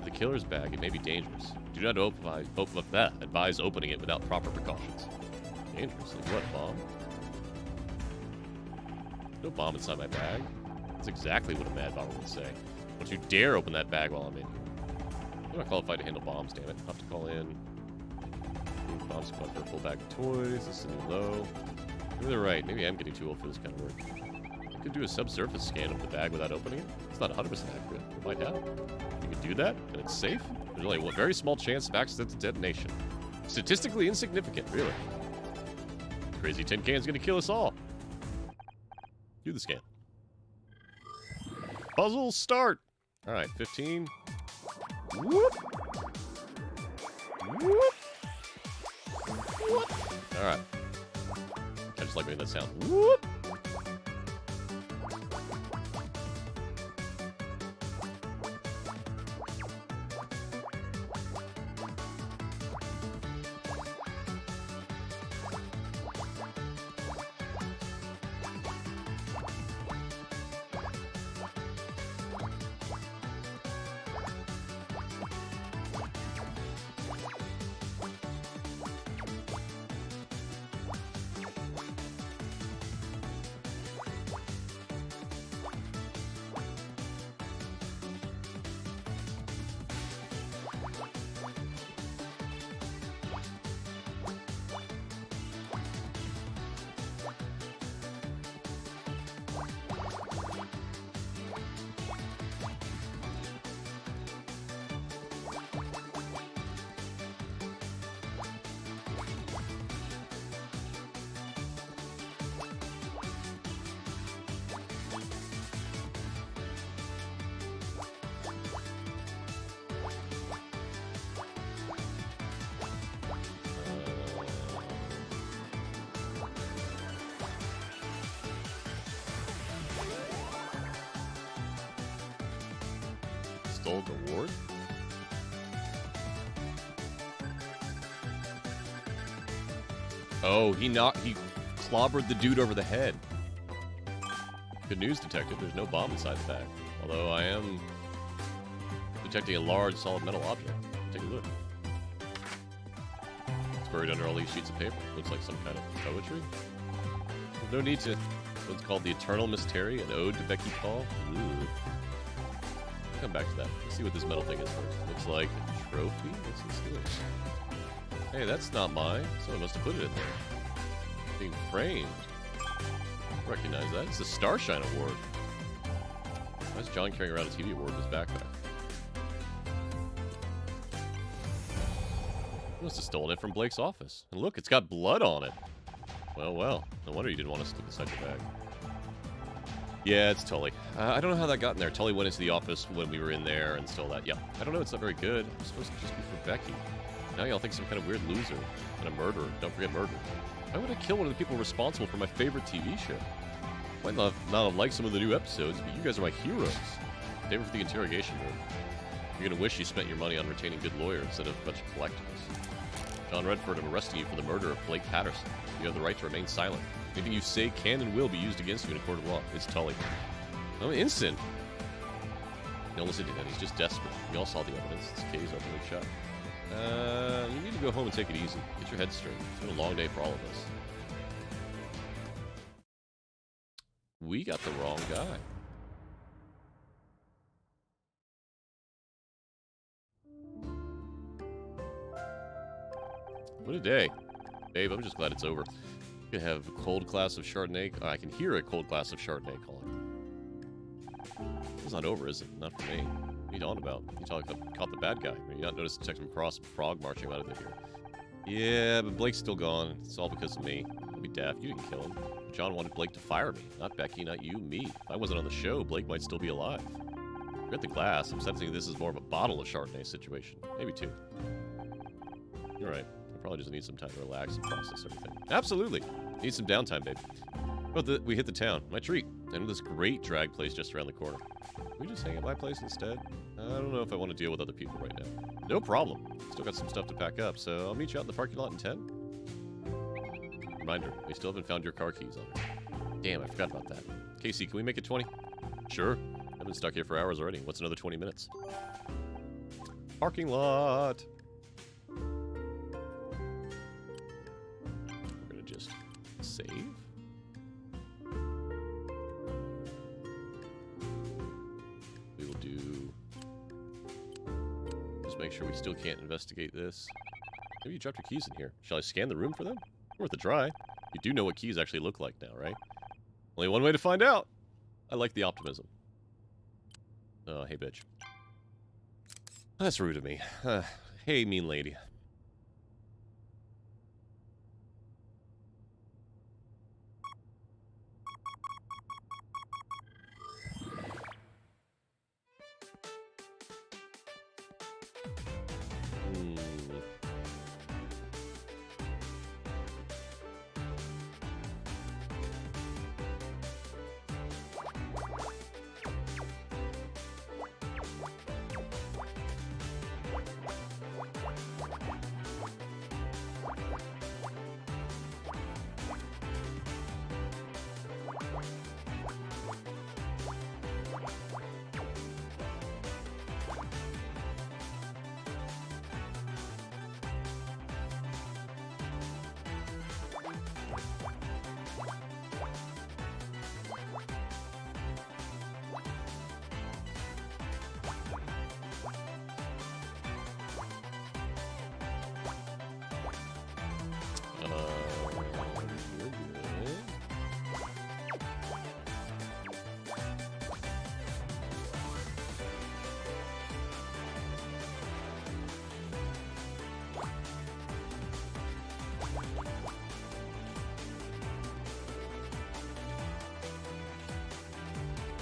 The killer's bag, it may be dangerous. Do not advise opening it without proper precautions. Dangerous? Like what, bomb? No bomb inside my bag. That's exactly what a mad bomber would say. Don't you dare open that bag while I'm in here. I'm not qualified to handle bombs, damn it. I'll have to call in. Bomb squad for a full bag of toys. This is a new low. Maybe they're right. Maybe I'm getting too old for this kind of work. I could do a subsurface scan of the bag without opening it. It's not 100% accurate. It might have. You can do that, and it's safe. There's only one very small chance of accidental detonation. Statistically insignificant, really. Crazy tin can's gonna kill us all. Do the scan. Puzzle start! Alright, 15. Whoop! Whoop! Whoop! Alright. I just like making that sound. Whoop! Stole the award? Oh, he clobbered the dude over the head. Good news, detective. There's no bomb inside the bag. Although I am detecting a large solid metal object. Take a look. It's buried under all these sheets of paper. Looks like some kind of poetry. There's no need to... What's called the Eternal Mystery, an ode to Becky Paul. Ooh. Come back to that. Let's see what this metal thing is first. Looks like a trophy. What's this doing? Hey, that's not mine. Someone must have put it in there. Being framed. I recognize that. It's the Starshine Award. Why is John carrying around a TV award in his backpack? He must have stolen it from Blake's office. And look, it's got blood on it. Well, well. No wonder you didn't want us to look inside your bag. Yeah, it's Tully. I don't know how that got in there. Tully went into the office when we were in there and stole that. Yeah, I don't know. It's not very good. It's supposed to just be for Becky. Now y'all think some kind of weird loser and a murderer. Don't forget murder. Why would I kill one of the people responsible for my favorite TV show? Might not have liked some of the new episodes, but you guys are my heroes. Save it for the interrogation room. You're gonna wish you spent your money on retaining good lawyers instead of a bunch of collectibles. John Redford, I'm arresting you for the murder of Blake Patterson. You have the right to remain silent. Anything you say can and will be used against you in a court of law. It's Tully. Oh, instant. Don't listen to that. He's just desperate. We all saw the evidence. This case openly shut. You need to go home and take it easy. Get your head straight. It's been a long day for all of us. We got the wrong guy. What a day. Babe, I'm just glad it's over. You can have a cold glass of Chardonnay. I can hear a cold glass of Chardonnay calling. It's not over, is it? Not for me. What are you talking about? You caught the bad guy. You not notice Detective Picross and Frog marching out of here. Yeah, but Blake's still gone. It's all because of me. Don't be daft. You didn't kill him. John wanted Blake to fire me. Not Becky, not you, me. If I wasn't on the show, Blake might still be alive. Forget the glass. I'm sensing this is more of a bottle of Chardonnay situation. Maybe two. You're right. I probably just need some time to relax and process everything. Absolutely. Need some downtime, babe. Oh, we hit the town. My treat. And this great drag place just around the corner. Can we just hang at my place instead? I don't know if I want to deal with other people right now. No problem. Still got some stuff to pack up, so I'll meet you out in the parking lot in 10. Reminder, we still haven't found your car keys on her. Damn, I forgot about that. Casey, can we make it 20? Sure. I've been stuck here for hours already. What's another 20 minutes? Parking lot. We're gonna just save. We will do... Just make sure we still can't investigate this. Maybe you dropped your keys in here. Shall I scan the room for them? Worth a try. You do know what keys actually look like now, right? Only one way to find out. I like the optimism. Oh, hey, bitch. That's rude of me. Hey, mean lady.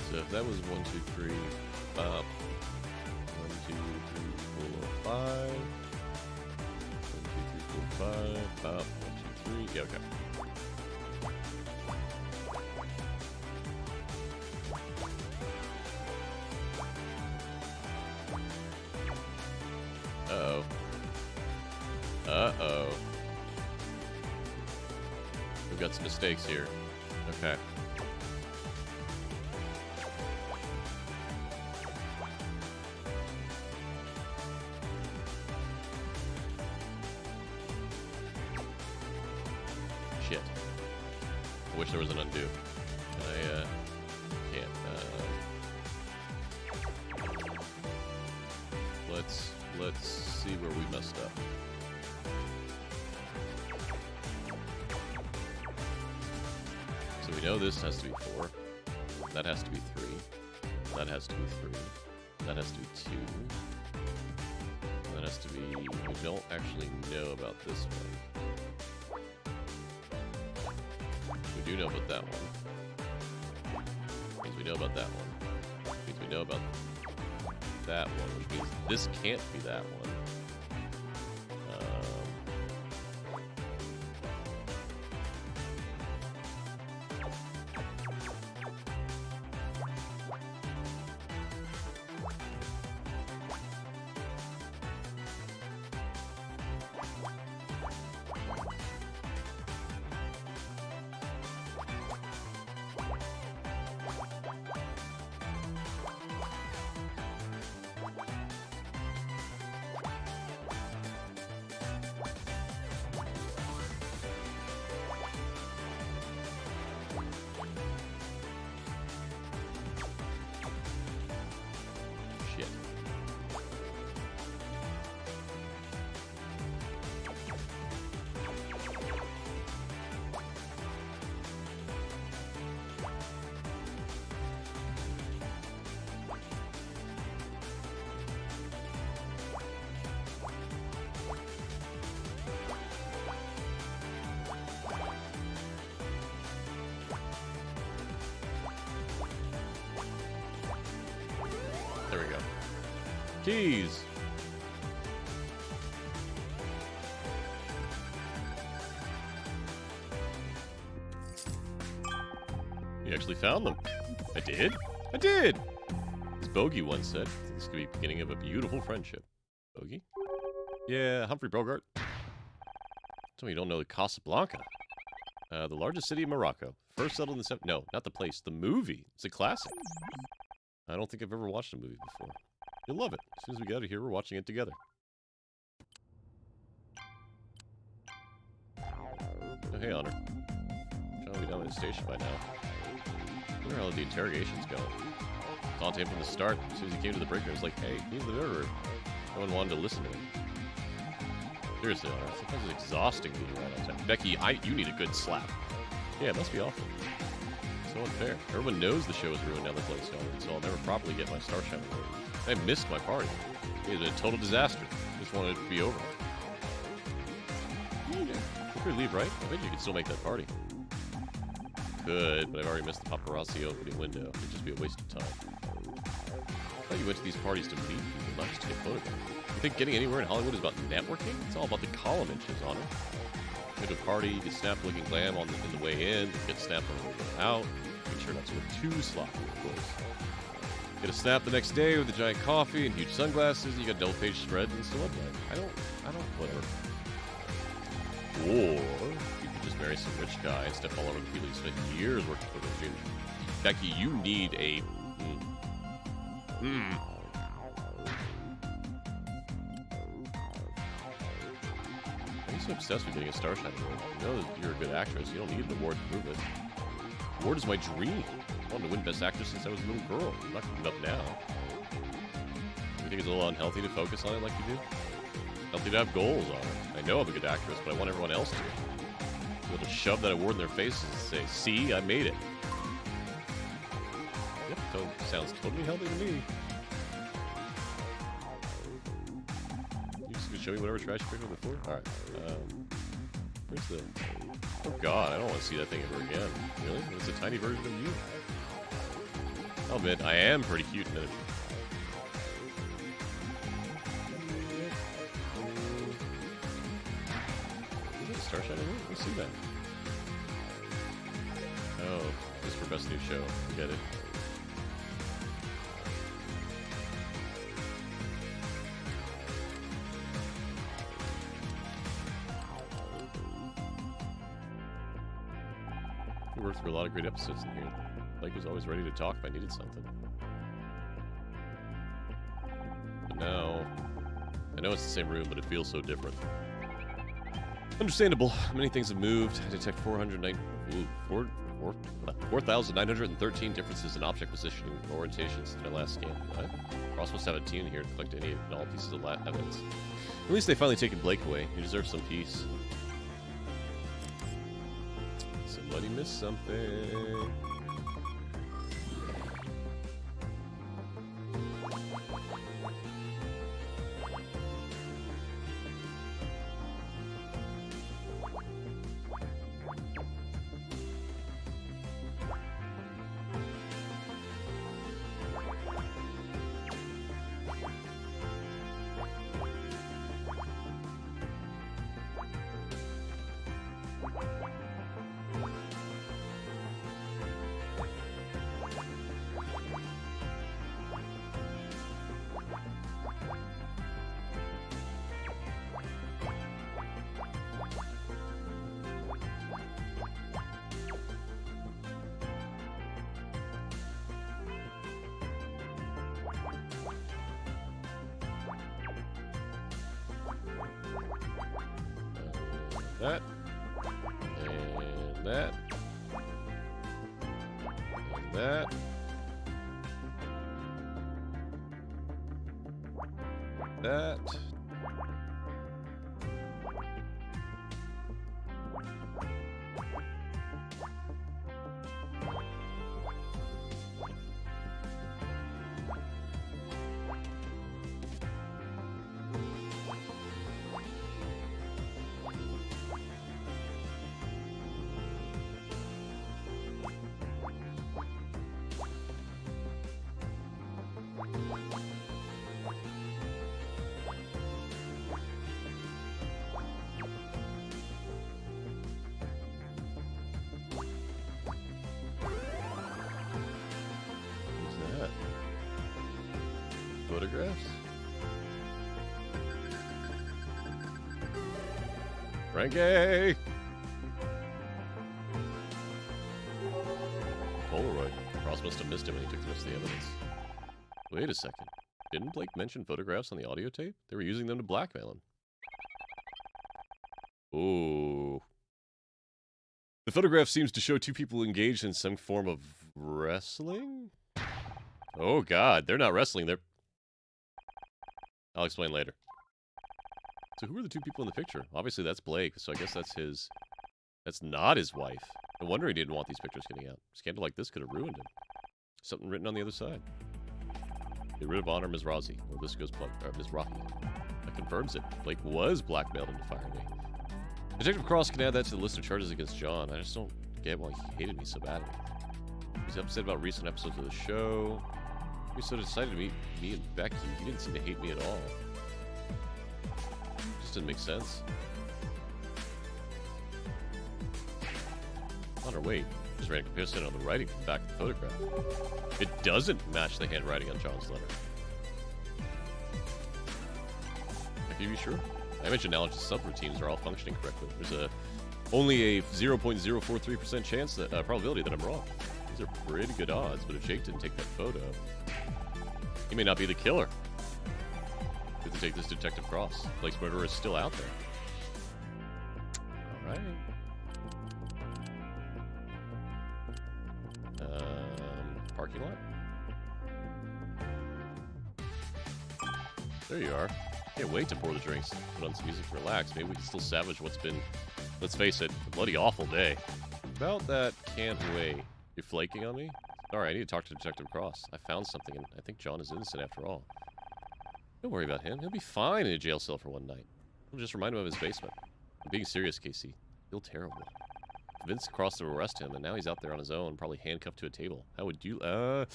So if that was 1, 2, 3, 1, 2, 3, 4, 5. 1, 2, 3, 4, 5. 1, 2, 3. Yeah, okay. Uh-oh. Uh-oh. We've got some mistakes here. Okay. Shit. I wish there was an undo. I, can't. Let's see where we messed up. So we know this has to be 4. That has to be 3. That has to be 3. That has to be 2. That has to be... We don't actually know about this one. We do know about that one. Means we know about that one. Means we know about that one, which means this can't be that one. Shit. There we go. Keys! You actually found them. I did? I did! As Bogey once said, this could be the beginning of a beautiful friendship. Bogey? Yeah, Humphrey Bogart. Tell me you don't know Casablanca. The largest city in Morocco. First settled in the... No, not the place. The movie. It's a classic. I don't think I've ever watched a movie before. You'll love it. As soon as we get out of here, we're watching it together. Oh, hey, Honor. Trying to be down at the station by now. I wonder how the interrogation's going. Taunted him from the start. As soon as he came to the breaker, it was like, hey, he's the murderer. No one wanted to listen to him. Seriously, Honor. Sometimes it's exhausting being right on time. Becky, you need a good slap. Yeah, it must be awful. So unfair. Everyone knows the show is ruined now the place, so I'll never properly get my Star Shine award. I missed my party. It was a total disaster. Just wanted it to be over. Yeah. You could leave, right? I bet you could still make that party. Could, but I've already missed the paparazzi opening window. It'd just be a waste of time. I thought you went to these parties to meet people, not just to get photographed. You think getting anywhere in Hollywood is about networking? It's all about the column inches, Honor. Go to a party, you get snapped looking glam on the way in, get snapped on the way out. Make sure not to look too sloppy, of course. Get a snap the next day with a giant coffee and huge sunglasses, and you got double-page spreads and still up like, I don't, whatever. Or you could just marry some rich guy and step all over the people you spent years working for those dreams. Becky, you need a... Why are you so obsessed with getting a Star Shine award? You know that you're a good actress. You don't need an award to prove it. Award is my dream. I wanted to win Best Actress since I was a little girl. I'm not giving up now. You think it's a little unhealthy to focus on it like you do? Healthy to have goals on it. I know I'm a good actress, but I want everyone else to. Be able to shove that award in their faces and say, see, I made it. Yep, so sounds totally healthy to me. You just gonna show me whatever trash you picked up before? Alright. Where's the... Oh god, I don't want to see that thing ever again. Really? It's a tiny version of you. I'll admit, I am pretty cute in miniature. Is it a Star Shine? Let's see that. Oh, this is for Best New Show. Get it. We worked through a lot of great episodes in here. Blake was always ready to talk if I needed something. But now, I know it's the same room, but it feels so different. Understandable. Many things have moved. I detect 4,913 differences in object positioning and orientation since my last scan. Cross must have a team in here to collect any and all pieces of evidence. At least they finally taken Blake away. He deserves some peace. Somebody missed something. That. And that. And that. That. Photographs? Frankie! Polaroid. Cross must have missed him when he took the rest of the evidence. Wait a second. Didn't Blake mention photographs on the audio tape? They were using them to blackmail him. Ooh. The photograph seems to show two people engaged in some form of wrestling? Oh god, they're not wrestling, they're... I'll explain later. So who are the two people in the picture? Obviously that's Blake, so I guess that's his... That's not his wife. No wonder he didn't want these pictures getting out. A scandal like this could have ruined him. Something written on the other side. Get rid of honor, Ms. Rossi. Or this goes Ms. Rocky. That confirms it. Blake was blackmailed into firing me. Detective Cross can add that to the list of charges against John. I just don't get why he hated me so badly. He's upset about recent episodes of the show. He was so excited to meet me and Becky. He didn't seem to hate me at all. Just didn't make sense. Honor, wait. Just ran a comparison on the writing from the back of the photograph. It doesn't match the handwriting on John's letter. Can you be sure? I mentioned Alex's subroutines are all functioning correctly. There's only a 0.043% chance that probability that I'm wrong. These are pretty good odds, but if Jake didn't take that photo, he may not be the killer. We have to take this Detective Cross. Blake's murderer is still out there. All right. Parking lot? There you are. Can't wait to pour the drinks, put on some music, relax. Maybe we can still salvage what's been, let's face it, a bloody awful day. About that, can't wait. You're flaking on me? Sorry, I need to talk to Detective Cross. I found something, and I think John is innocent after all. Don't worry about him. He'll be fine in a jail cell for one night. We'll just remind him of his basement. I'm being serious, Casey. Feel terrible. Vince Cross to arrest him, and now he's out there on his own, probably handcuffed to a table. How would you... Not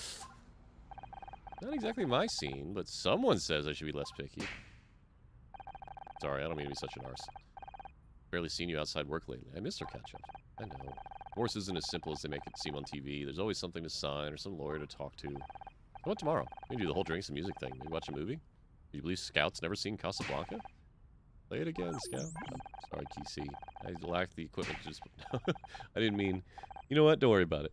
exactly my scene, but someone says I should be less picky. Sorry, I don't mean to be such an arse. Barely seen you outside work lately. I miss our catch-up. I know. Divorce isn't as simple as they make it seem on TV. There's always something to sign or some lawyer to talk to. How about tomorrow? Maybe do the whole drinks and music thing. Maybe watch a movie? Do you believe Scout's never seen Casablanca? Play it again, Scout. Oh, sorry, QC. I lacked the equipment to just... I didn't mean... You know what? Don't worry about it.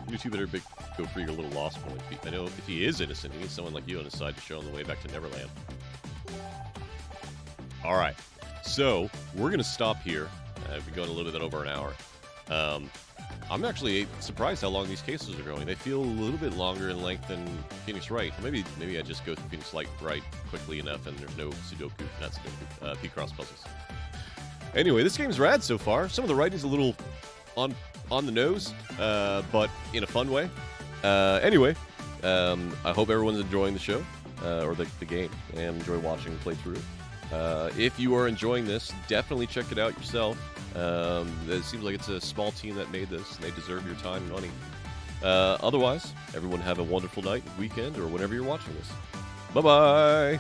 You two better go for your little lost point. I know if he is innocent, he needs someone like you on his side to show him the way back to Neverland. Alright. So, we're going to stop here. We've been going a little bit over an hour. I'm actually surprised how long these cases are going. They feel a little bit longer in length than Phoenix Wright. Maybe I just go through Phoenix Wright quickly enough and there's no Picross puzzles. Anyway, this game's rad so far. Some of the writing's a little on the nose, but in a fun way. Anyway, I hope everyone's enjoying the show, or the game, and enjoy watching and play through. If you are enjoying this, definitely check it out yourself. It seems like it's a small team that made this, and they deserve your time and money. Otherwise, everyone have a wonderful night, weekend, or whenever you're watching this. Bye-bye!